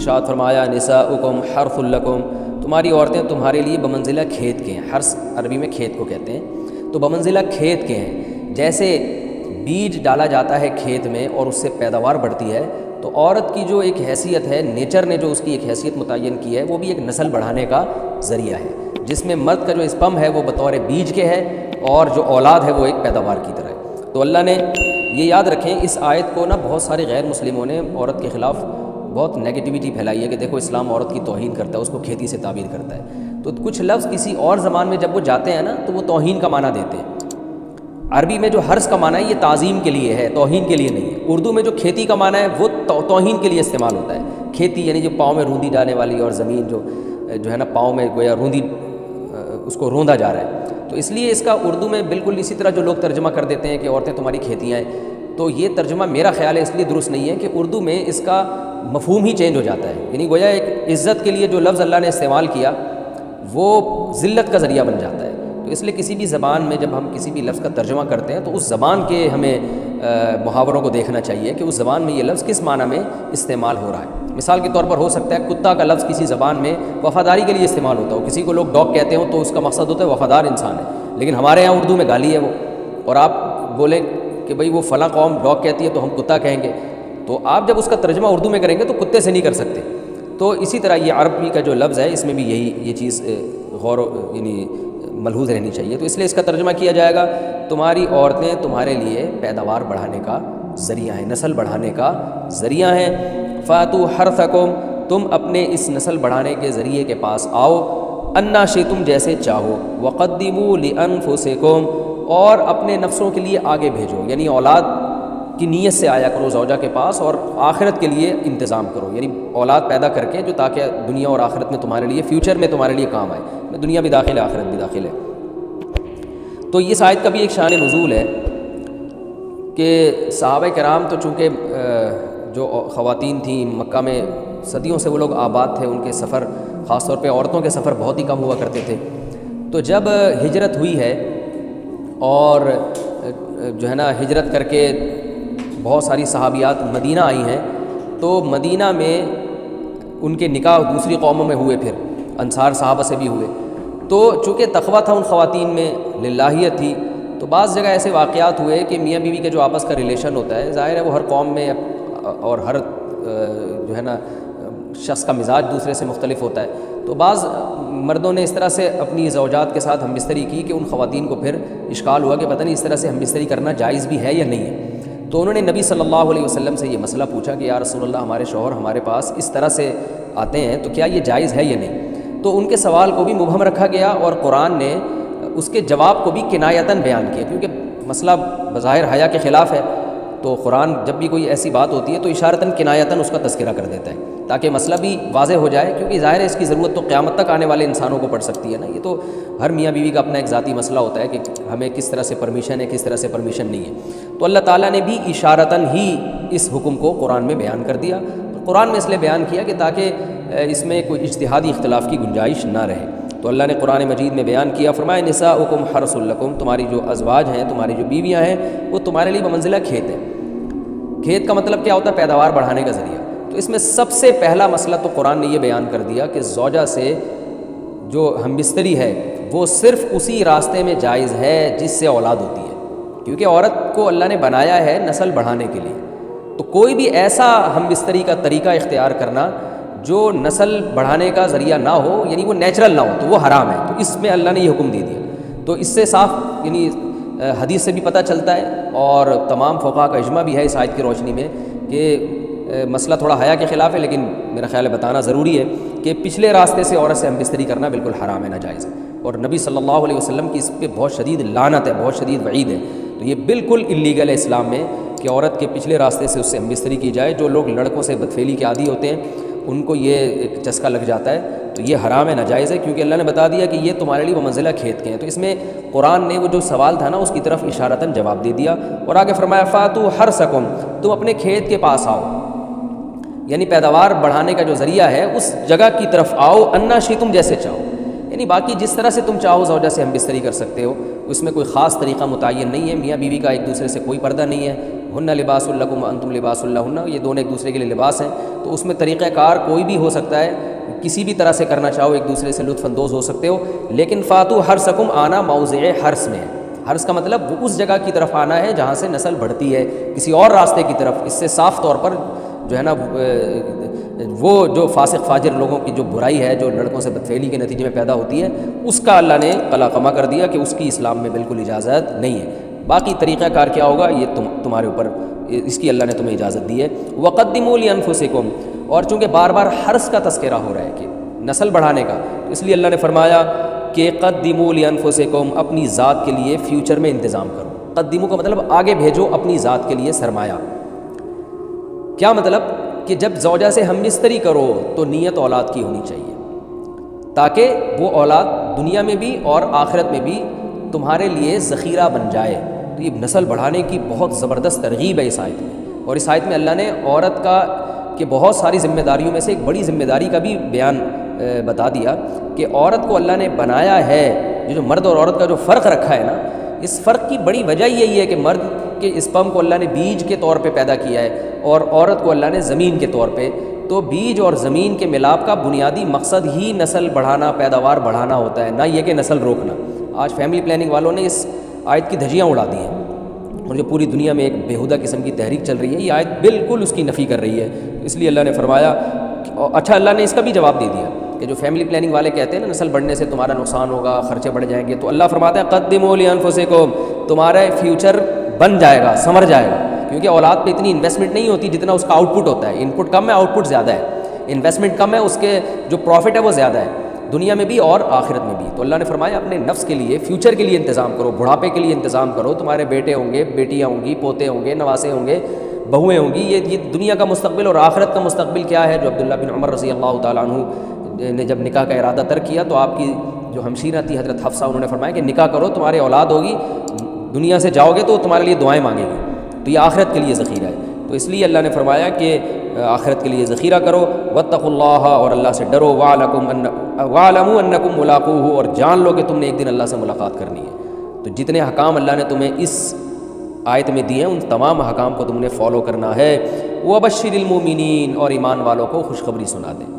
ارشاد فرمایا نساؤکم حرث لکم، تمہاری عورتیں تمہارے لیے بمنزلہ کھیت کے ہیں۔ حرث عربی میں کھیت کو کہتے ہیں، تو بمنزلہ کھیت کے ہیں۔ جیسے بیج ڈالا جاتا ہے کھیت میں اور اس سے پیداوار بڑھتی ہے، تو عورت کی جو ایک حیثیت ہے، نیچر نے جو اس کی ایک حیثیت متعین کی ہے، وہ بھی ایک نسل بڑھانے کا ذریعہ ہے، جس میں مرد کا جو اسپم ہے وہ بطور بیج کے ہے اور جو اولاد ہے وہ ایک پیداوار کی طرح ہے۔ تو اللہ نے یہ یاد رکھیں، اس آیت کو نا بہت سارے غیر مسلموں نے عورت کے خلاف بہت نیگیٹیوٹی پھیلائی ہے کہ دیکھو اسلام عورت کی توہین کرتا ہے، اس کو کھیتی سے تعبیر کرتا ہے۔ تو کچھ لفظ کسی اور زبان میں جب وہ جاتے ہیں نا تو وہ توہین کا معنی دیتے ہیں۔ عربی میں جو حرث کا معنی ہے یہ تعظیم کے لیے ہے، توہین کے لیے نہیں ہے۔ اردو میں جو کھیتی کا معنی ہے وہ توہین کے لیے استعمال ہوتا ہے۔ کھیتی یعنی جو پاؤں میں روندی ڈالنے والی، اور زمین جو ہے نا پاؤں میں گویا روندی، اس کو روندا جا رہا ہے، تو اس لیے اس کا اردو میں بالکل اسی طرح جو لوگ ترجمہ کر دیتے ہیں کہ عورتیں تمہاری کھیتیاں ہیں، تو یہ ترجمہ میرا خیال ہے اس لیے درست نہیں ہے کہ اردو میں اس کا مفہوم ہی چینج ہو جاتا ہے۔ یعنی گویا ایک عزت کے لیے جو لفظ اللہ نے استعمال کیا وہ ذلت کا ذریعہ بن جاتا ہے۔ تو اس لیے کسی بھی زبان میں جب ہم کسی بھی لفظ کا ترجمہ کرتے ہیں تو اس زبان کے ہمیں محاوروں کو دیکھنا چاہیے کہ اس زبان میں یہ لفظ کس معنی میں استعمال ہو رہا ہے۔ مثال کے طور پر ہو سکتا ہے کتا کا لفظ کسی زبان میں وفاداری کے لیے استعمال ہوتا ہو، کسی کو لوگ ڈاگ کہتے ہوں تو اس کا مقصد ہوتا ہے وفادار انسان ہے، لیکن ہمارے یہاں اردو میں گالی ہے وہ، اور آپ بولیں کہ بھئی وہ فلاں قوم ڈاگ کہتی ہے تو ہم کتا کہیں گے، تو آپ جب اس کا ترجمہ اردو میں کریں گے تو کتے سے نہیں کر سکتے۔ تو اسی طرح یہ عربی کا جو لفظ ہے اس میں بھی یہ چیز یعنی ملحوظ رہنی چاہیے۔ تو اس لیے اس کا ترجمہ کیا جائے گا تمہاری عورتیں تمہارے لیے پیداوار بڑھانے کا ذریعہ ہیں، نسل بڑھانے کا ذریعہ ہیں۔ فاتو حرثکم، تم اپنے اس نسل بڑھانے کے ذریعے کے پاس آؤ، انا شئتم، جیسے چاہو، وقدموا لانفسکم، اور اپنے نفسوں کے لیے آگے بھیجو، یعنی اولاد کی نیت سے آیا کرو زوجہ کے پاس، اور آخرت کے لیے انتظام کرو، یعنی اولاد پیدا کر کے جو تاکہ دنیا اور آخرت میں تمہارے لیے، فیوچر میں تمہارے لیے کام آئے، دنیا بھی داخل ہے آخرت بھی داخل ہے۔ تو اس آیت کا بھی ایک شان نزول ہے کہ صحابہ کرام تو چونکہ جو خواتین تھیں مکہ میں صدیوں سے وہ لوگ آباد تھے، ان کے سفر خاص طور پہ عورتوں کے سفر بہت ہی کم ہوا کرتے تھے، تو جب ہجرت ہوئی ہے اور جو ہے نا ہجرت کر کے بہت ساری صحابیات مدینہ آئی ہیں، تو مدینہ میں ان کے نکاح دوسری قوموں میں ہوئے، پھر انصار صحابہ سے بھی ہوئے، تو چونکہ تقویٰ تھا ان خواتین میں، للہیت تھی، تو بعض جگہ ایسے واقعات ہوئے کہ میاں بیوی کے جو آپس کا ریلیشن ہوتا ہے، ظاہر ہے وہ ہر قوم میں اور ہر جو ہے نا شخص کا مزاج دوسرے سے مختلف ہوتا ہے، تو بعض مردوں نے اس طرح سے اپنی زوجات کے ساتھ ہم بستری کی کہ ان خواتین کو پھر اشکال ہوا کہ پتہ نہیں اس طرح سے ہم بستری کرنا جائز بھی ہے یا نہیں ہے، تو انہوں نے نبی صلی اللہ علیہ وسلم سے یہ مسئلہ پوچھا کہ یا رسول اللہ، ہمارے شوہر ہمارے پاس اس طرح سے آتے ہیں تو کیا یہ جائز ہے یا نہیں؟ تو ان کے سوال کو بھی مبہم رکھا گیا اور قرآن نے اس کے جواب کو بھی کنایتاً بیان کیا، کیونکہ مسئلہ بظاہر حیا کے خلاف ہے، تو قرآن جب بھی کوئی ایسی بات ہوتی ہے تو اشارتاً کنایتاً اس کا تذکرہ کر دیتا ہے تاکہ مسئلہ بھی واضح ہو جائے، کیونکہ ظاہر ہے اس کی ضرورت تو قیامت تک آنے والے انسانوں کو پڑ سکتی ہے نا، یہ تو ہر میاں بیوی کا اپنا ایک ذاتی مسئلہ ہوتا ہے کہ ہمیں کس طرح سے پرمیشن ہے، کس طرح سے پرمیشن نہیں ہے، تو اللہ تعالیٰ نے بھی اشارتاً ہی اس حکم کو قرآن میں بیان کر دیا، تو قرآن میں اس لیے بیان کیا کہ تاکہ اس میں کوئی اجتہادی اختلاف کی گنجائش نہ رہے، تو اللہ نے قرآن مجید میں بیان کیا، فرمایا نساؤکم حرث لکم، تمہاری جو ازواج ہیں، تمہاری جو بیویاں ہیں، وہ تمہارے لیے بمنزلہ کھیت ہے۔ کھیت کا مطلب کیا ہوتا ہے؟ پیداوار بڑھانے کا ذریعہ۔ تو اس میں سب سے پہلا مسئلہ تو قرآن نے یہ بیان کر دیا کہ زوجہ سے جو ہم بستری ہے وہ صرف اسی راستے میں جائز ہے جس سے اولاد ہوتی ہے، کیونکہ عورت کو اللہ نے بنایا ہے نسل بڑھانے کے لیے، تو کوئی بھی ایسا ہم بستری کا طریقہ اختیار کرنا جو نسل بڑھانے کا ذریعہ نہ ہو، یعنی وہ نیچرل نہ ہو، تو وہ حرام ہے، تو اس میں اللہ نے یہ حکم دے دیا۔ تو اس سے صاف یعنی حدیث سے بھی پتہ چلتا ہے اور تمام فقہاء کا اجماع بھی ہے اس آیت کی روشنی میں کہ مسئلہ تھوڑا حیا کے خلاف ہے، لیکن میرا خیال ہے بتانا ضروری ہے کہ پچھلے راستے سے عورت سے ہم بستری کرنا بالکل حرام ہے، ناجائز ہے، اور نبی صلی اللہ علیہ وسلم کی اس پہ بہت شدید لعنت ہے، بہت شدید وعید ہے، تو یہ بالکل اللیگل ہے اسلام میں کہ عورت کے پچھلے راستے سے اس سے ہم بستری کی جائے۔ جو لوگ لڑکوں سے بدفعلی کے عادی ہوتے ہیں ان کو یہ ایک چسکا لگ جاتا ہے، تو یہ حرام ہے، ناجائز ہے، کیونکہ اللہ نے بتا دیا کہ یہ تمہارے لیے بمنزلہ کھیت کے ہیں۔ تو اس میں قرآن نے وہ جو سوال تھا نا اس کی طرف اشارتاً جواب دے دیا، اور آگے فرمایا فاتو حرثکم، تم اپنے کھیت کے پاس آؤ، یعنی پیداوار بڑھانے کا جو ذریعہ ہے اس جگہ کی طرف آؤ، انا شئتم، جیسے چاہو، یعنی باقی جس طرح سے تم چاہو زوجہ سے ہم بستری کر سکتے ہو، اس میں کوئی خاص طریقہ متعین نہیں ہے. میاں بیوی کا ایک دوسرے سے کوئی پردہ نہیں ہے. ہن لباس لکم وانتم لباس لہن، یہ دونوں ایک دوسرے کے لیے لباس ہیں. تو اس میں طریقہ کار کوئی بھی ہو سکتا ہے، کسی بھی طرح سے کرنا چاہو ایک دوسرے سے لطف اندوز ہو سکتے ہو. لیکن فاتو حرثکم، آنا موضع حرث میں ہے. حرث کا مطلب وہ اس جگہ کی طرف آنا ہے جہاں سے نسل بڑھتی ہے، کسی اور راستے کی طرف. اس سے صاف طور پر جو ہے نا وہ جو فاسق فاجر لوگوں کی جو برائی ہے، جو لڑکوں سے بدفعلی کے نتیجے میں پیدا ہوتی ہے، اس کا اللہ نے قلعہ کر دیا کہ اس کی اسلام میں بالکل اجازت نہیں ہے. باقی طریقہ کار کیا ہوگا یہ تمہارے اوپر، اس کی اللہ نے تمہیں اجازت دی ہے. وقدموا لانفسکم، اور چونکہ بار بار حرث کا تذکرہ ہو رہا ہے کہ نسل بڑھانے کا، تو اس لیے اللہ نے فرمایا کہ قدموا لانفسکم، اپنی ذات کے لیے فیوچر میں انتظام کرو. قدموا کا مطلب آگے بھیجو اپنی ذات کے لیے سرمایہ. کیا مطلب کہ جب زوجہ سے ہم بستری کرو تو نیت اولاد کی ہونی چاہیے، تاکہ وہ اولاد دنیا میں بھی اور آخرت میں بھی تمہارے لیے ذخیرہ بن جائے. تو یہ نسل بڑھانے کی بہت زبردست ترغیب ہے اس آیت میں. اور اس آیت میں اللہ نے عورت کا کہ بہت ساری ذمہ داریوں میں سے ایک بڑی ذمہ داری کا بھی بیان بتا دیا کہ عورت کو اللہ نے بنایا ہے. جو مرد اور عورت کا جو فرق رکھا ہے نا، اس فرق کی بڑی وجہ یہی ہے کہ مرد کے اسپرم کو اللہ نے بیج کے طور پہ پیدا کیا ہے اور عورت کو اللہ نے زمین کے طور پہ. تو بیج اور زمین کے ملاپ کا بنیادی مقصد ہی نسل بڑھانا، پیداوار بڑھانا ہوتا ہے، نہ یہ کہ نسل روکنا. آج فیملی پلاننگ والوں نے اس آیت کی دھجیاں اڑا دی ہیں، اور جو پوری دنیا میں ایک بیہودہ قسم کی تحریک چل رہی ہے، یہ آیت بالکل اس کی نفی کر رہی ہے. اس لیے اللہ نے فرمایا اچھا، اللہ نے اس کا بھی جواب دے دیا کہ جو فیملی پلاننگ والے کہتے ہیں نا نسل بڑھنے سے تمہارا نقصان ہوگا، خرچے بڑھ جائیں گے، تو اللہ فرماتا ہے قدموا لانفسکم، تمہارا فیوچر بن جائے گا، سنور جائے گا. کیونکہ اولاد پہ اتنی انویسٹمنٹ نہیں ہوتی جتنا اس کا آؤٹ پٹ ہوتا ہے. ان پٹ کم ہے، آؤٹ پٹ زیادہ ہے. انویسٹمنٹ کم ہے، اس کے جو پروفٹ ہے وہ زیادہ ہے، دنیا میں بھی اور آخرت میں بھی. تو اللہ نے فرمایا اپنے نفس کے لیے، فیوچر کے لیے انتظام کرو، بڑھاپے کے لیے انتظام کرو. تمہارے بیٹے ہوں گے، بیٹیاں ہوں گی، پوتے ہوں گے، نواسے ہوں گے، بہویں ہوں گی. یہ دنیا کا مستقبل اور آخرت کا مستقبل کیا ہے. جو عبداللہ بن عمر رضی اللہ تعالیٰ عنہ نے جب نکاح کا ارادہ ترک کیا تو آپ کی جو ہمشیرہ تھی حضرت حفصہ، انہوں نے فرمایا کہ نکاح کرو، تمہاری اولاد ہوگی، دنیا سے جاؤ گے تو تمہارے لیے دعائیں مانگے گی. تو یہ آخرت کے لیے ذخیرہ ہے. تو اس لیے اللہ نے فرمایا کہ آخرت کے لیے ذخیرہ کرو. واتقوا اللہ، اور اللہ سے ڈرو. واعلموا انکم ملاقوہ، اور جان لو کہ تم نے ایک دن اللہ سے ملاقات کرنی ہے. تو جتنے حکام اللہ نے تمہیں اس آیت میں دیے ہیں ان تمام حکام کو تم نے فالو کرنا ہے. وبشر المؤمنین، اور ایمان والوں کو خوشخبری سنا دیں.